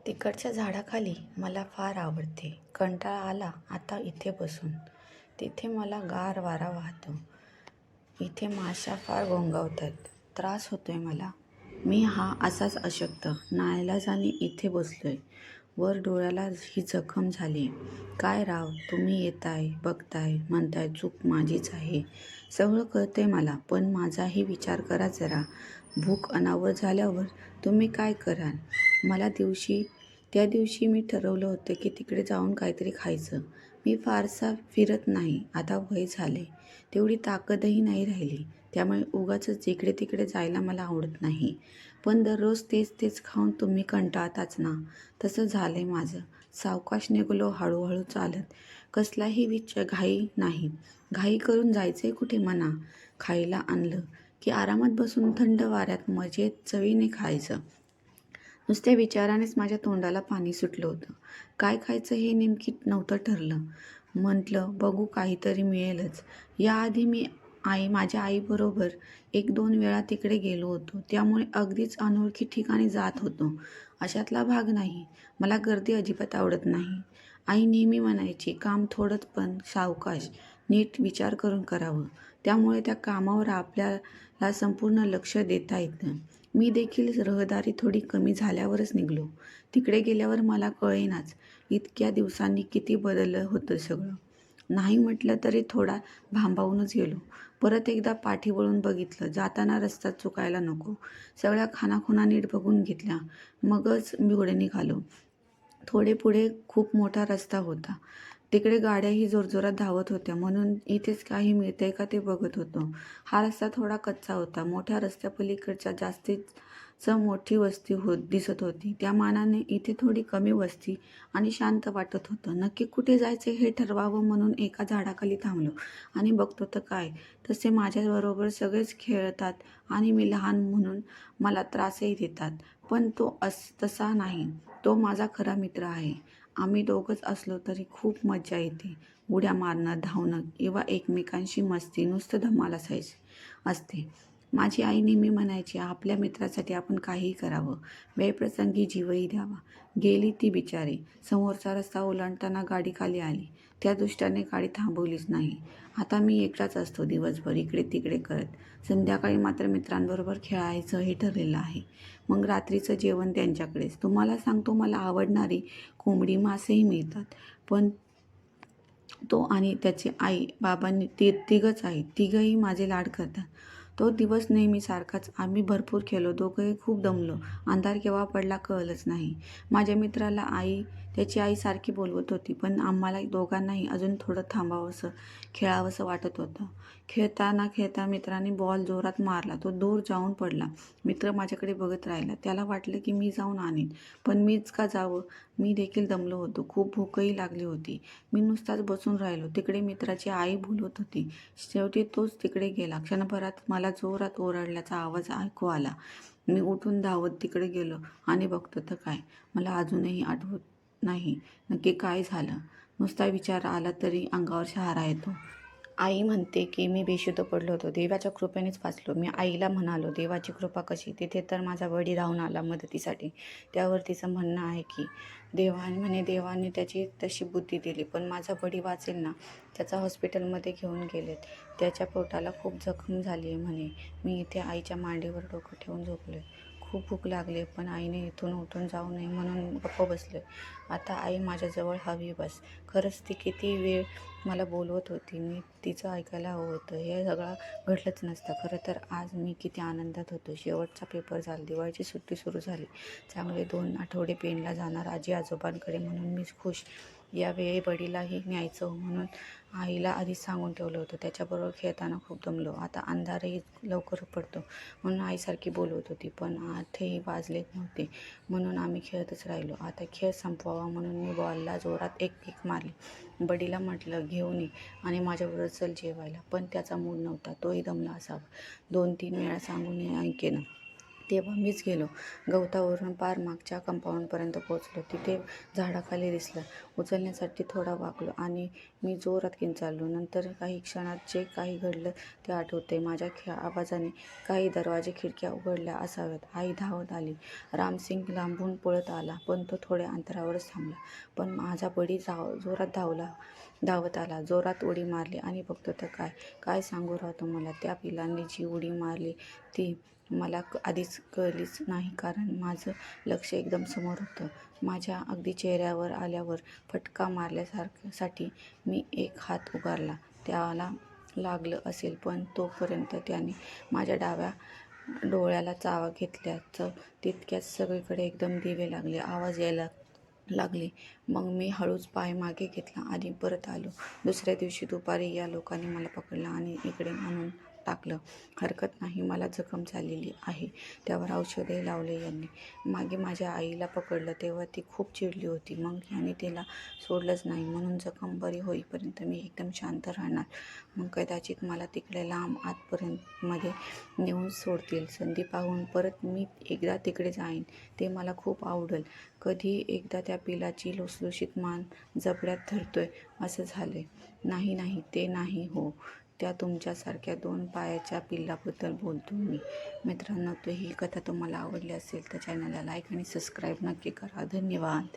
तिकडच्या झाडाखाली मला फार आवडते. कंटाळा आला आता इथे बसून. तिथे मला गार वारा वाहतो. इथे माश्या फार घोंगावतात. त्रास होतोय मला. मी हा असाच अशक्त नाईलाजाने इथे बसलोय. वर डोळ्याला ही जखम झाली. काय राव, तुम्ही येताय, बघताय, म्हणताय चूक माझीच आहे. सगळं कळतंय मला, पण माझाही विचार करा जरा. भूक अनावर झाल्यावर तुम्ही काय कराल? त्या दिवशी मी ठरवलं होतं की तिकडे जाऊन काहीतरी खायचं. मी फारसा फिरत नाही. आता वय झाले. तेवढी ताकदही नाही राहिली. त्यामुळे उगाचच जिकडे तिकडे जायला मला आवडत नाही. पण दररोज तेच तेच खाऊन तुम्ही कंटाळताच ना. तसं झालंय माझं. सावकाश निघालो हळूहळू चालत. कसलाही घाई नाही. घाई करून जायचंय कुठे म्हणा. खायला आणलं की आरामात बसून थंड वाऱ्यात मजेत चवीने खायचं. नुसत्या विचारानेच माझ्या तोंडाला पाणी सुटलं होतं. काय खायचं हे नेमकी नव्हतं ठरलं. म्हटलं बघू काहीतरी मिळेलच. याआधी मी माझ्या आईबरोबर 1-2 वेळा तिकडे गेलो होतो. त्यामुळे अगदीच अनोळखी ठिकाणी जात होतो अशातला भाग नाही. मला गर्दी अजिबात आवडत नाही. आई नेहमी म्हणायची, काम थोडंच पण सावकाश, नीट विचार करून करावं. त्यामुळे त्या कामावर आपल्याला संपूर्ण लक्ष देता येतं. मी देखील रहदारी थोडी कमी झाल्यावरच निघालो. तिकडे गेल्यावर मला कळेनाच इतक्या दिवसांनी किती बदललं होतं सगळं. नाही म्हटलं तरी थोडा भांबावूनच गेलो. परत एकदा पाठी वळून बघितलं. जाताना रस्ता चुकायला नको. सगळ्या खाणाखुणा नीट बघून घेतल्या. मगच मी पुढे निघालो. थोडे पुढे खूप मोठा रस्ता होता. तिकडे गाड्याही जोरजोरात धावत होत्या. म्हणून इथेच काही मिळतंय का ते बघत होतो. हा रस्ता थोडा कच्चा होता. मोठ्या रस्त्यापलीकडच्या जास्तीच मोठी वस्ती दिसत होती. त्या मानाने इथे थोडी कमी वस्ती आणि शांत वाटत होतं. नक्की कुठे जायचं हे ठरवावं म्हणून एका झाडाखाली थांबलो आणि बघतो तर काय, तसे माझ्याबरोबर सगळेच खेळतात आणि मी लहान म्हणून मला त्रासही देतात. पण तो तसा नाही. तो माझा खरा मित्र आहे. आम्ही दोघंच असलो तरी खूप मज्जा येते. उड्या मारणं, धावणं किंवा एकमेकांशी मस्ती नुसतं धमाल असते. माझी आई नेहमी म्हणायची, आपल्या मित्रासाठी आपण काहीही करावं, वेळप्रसंगी जीवही द्यावा. गेली ती बिचारी. समोरचा रस्ता ओलांडताना गाडी खाली आली. त्या दृष्टीने गाडी थांबवलीच नाही. आता मी एकटाच असतो दिवसभर इकडे तिकडे करत. संध्याकाळी मात्र मित्रांबरोबर खेळायचं हे ठरलेलं आहे. मग रात्रीचं जेवण त्यांच्याकडेच. तुम्हाला सांगतो, मला आवडणारी कोंबडी मासेही मिळतात. पण तो आणि त्याची आई, बाबांनी तिघंच आहेत. तिघंही माझे लाड करतात. तो दिवस नेहमीसारखाच. आम्ही भरपूर खेळलो. दोघंही खूप दमलो. अंधार केव्हा पडला कळलंच नाही. माझ्या मित्राला त्याची आई सारखी बोलवत होती. पण आम्हाला दोघांनाही अजून थोडं थांबावंसं, खेळावंसं वाटत होतं. खेळता मित्राने बॉल जोरात मारला. तो दूर जाऊन पडला. मित्र माझ्याकडे बघत राहिला. त्याला वाटलं की मी जाऊन आणीन. पण मीच का जावं? मी देखील दमलो होतो. खूप भूकही लागली होती. मी नुसताच बसून राहिलो. तिकडे मित्राची आई बोलवत होती. शेवटी तोच तिकडे गेला. क्षणभरात मला जोरात ओरडल्याचा आवाज ऐकू आला. मी उठून धावत तिकडे गेलो आणि बघतो तर काय, मला अजूनही आठवत नाही नक्की काय झालं. नुसता विचार आला तरी अंगावर शहारा येतो. आई म्हणते की मी बेशुद्ध पडलो होतो. देवाच्या कृपेनेच वाचलो. मी आईला म्हणालो, देवाची कृपा कशी? तिथे तर माझा बडी धावून आला मदतीसाठी. त्यावर तिचं म्हणणं आहे की देवाने त्याची तशी बुद्धी दिली. पण माझा बडी वाचेल ना? त्याचा हॉस्पिटलमध्ये घेऊन गेलेत. त्याच्या पोटाला खूप जखम झाली आहे म्हणे. मी इथे आईच्या मांडीवर डोकं ठेवून झोपलोय. खूप भूक लागली, पण आईने इथून उठून जाऊ नये म्हणून गप्प बसलोय. आता आई माझ्याजवळ हवी बस. खरंच ती किती वेळ मला बोलवत होती. मी तिचं ऐकायला हवं होतं. हे सगळं घडलंच नसतं. खरं तर आज मी किती आनंदात होतो. शेवटचा पेपर झाला. दिवाळीची सुट्टी सुरू झाली. चांगले 2 आठवडे पेनला जाणार आजी आजोबांकडे म्हणून मी खुश. यावेळी बडीलाही न्यायचं म्हणून आईला आधीच सांगून ठेवलं होतं. त्याच्याबरोबर खेळताना खूप दमलो. आता अंधारही लवकर पडतो म्हणून आईसारखी बोलवत होती. पण 8ही वाजलेत नव्हते म्हणून आम्ही खेळतच राहिलो. आता खेळ संपवावा म्हणून मी बॉलला जोरात एक किक मारली. बडीला म्हटलं घेऊन ये आणि माझ्याबरोबर चल जेवायला. पण त्याचा मूड नव्हता. तोही दमला असावा. 2-3 वेळा सांगूनही ऐकेना. तेव्हा मीच गेलो. गवतावरून पार मागच्या कंपाऊंडपर्यंत पोहोचलो. तिथे झाडाखाली दिसलं. उचलण्यासाठी थोडा वाकलो आणि मी जोरात किंचाळलो. नंतर काही क्षणात जे काही घडलं ते आठवतंय. माझ्या आवाजाने काही दरवाजे खिडक्या उघडल्या असाव्यात. आई धावत आली. रामसिंग लांबून पळत आला, पण तो थोड्या अंतरावरच थांबला. पण माझा बडी जोरात धावत आला, जोरात उडी मारली आणि बघतो तर काय सांगू राव तुम्हाला. त्या पिलांनी जी उडी मारली ती मला आधीच कळलीच नाही, कारण माझं लक्ष एकदम समोर होतं. माझ्या अगदी चेहऱ्यावर आल्यावर फटका मारल्यासाठी मी एक हात उगारला. त्याला लागलं असेल, पण तोपर्यंत त्याने माझ्या डाव्या डोळ्याला चावा घेतल्याचं. तितक्यात सगळीकडे एकदम दिवे लागले, आवाज यायला लागले. मग मी हळूच पाय मागे घेतला आणि परत आलो. दुसऱ्या दिवशी दुपारी या लोकांनी मला पकडलं आणि इकडे आणून टाकलं. हरकत नाही, मला जखम झालेली आहे, त्यावर औषधही लावले यांनी. मागे माझ्या आईला पकडलं तेव्हा ती खूप चिडली होती. मग यांनी तिला सोडलंच नाही, म्हणून जखम बरी होईपर्यंत मी एकदम शांत राहणार. मग कदाचित मला तिकडे लांब आतपर्यंत मध्ये नेऊन सोडतील. संधी पाहून परत मी एकदा तिकडे जाईन. ते मला खूप आवडल. कधी एकदा त्या पिलाची लुसलुशीत मान जबड्यात धरतोय असं झालंय. नाही, ते नाही हो, त्या तुमच्यासारख्या 2 पायाच्या पिल्लाबद्दल बोलतो मी. मित्रांनो, ही कथा तुम्हाला आवडली असेल तर चॅनलला लाईक आणि सबस्क्राईब नक्की करा. धन्यवाद.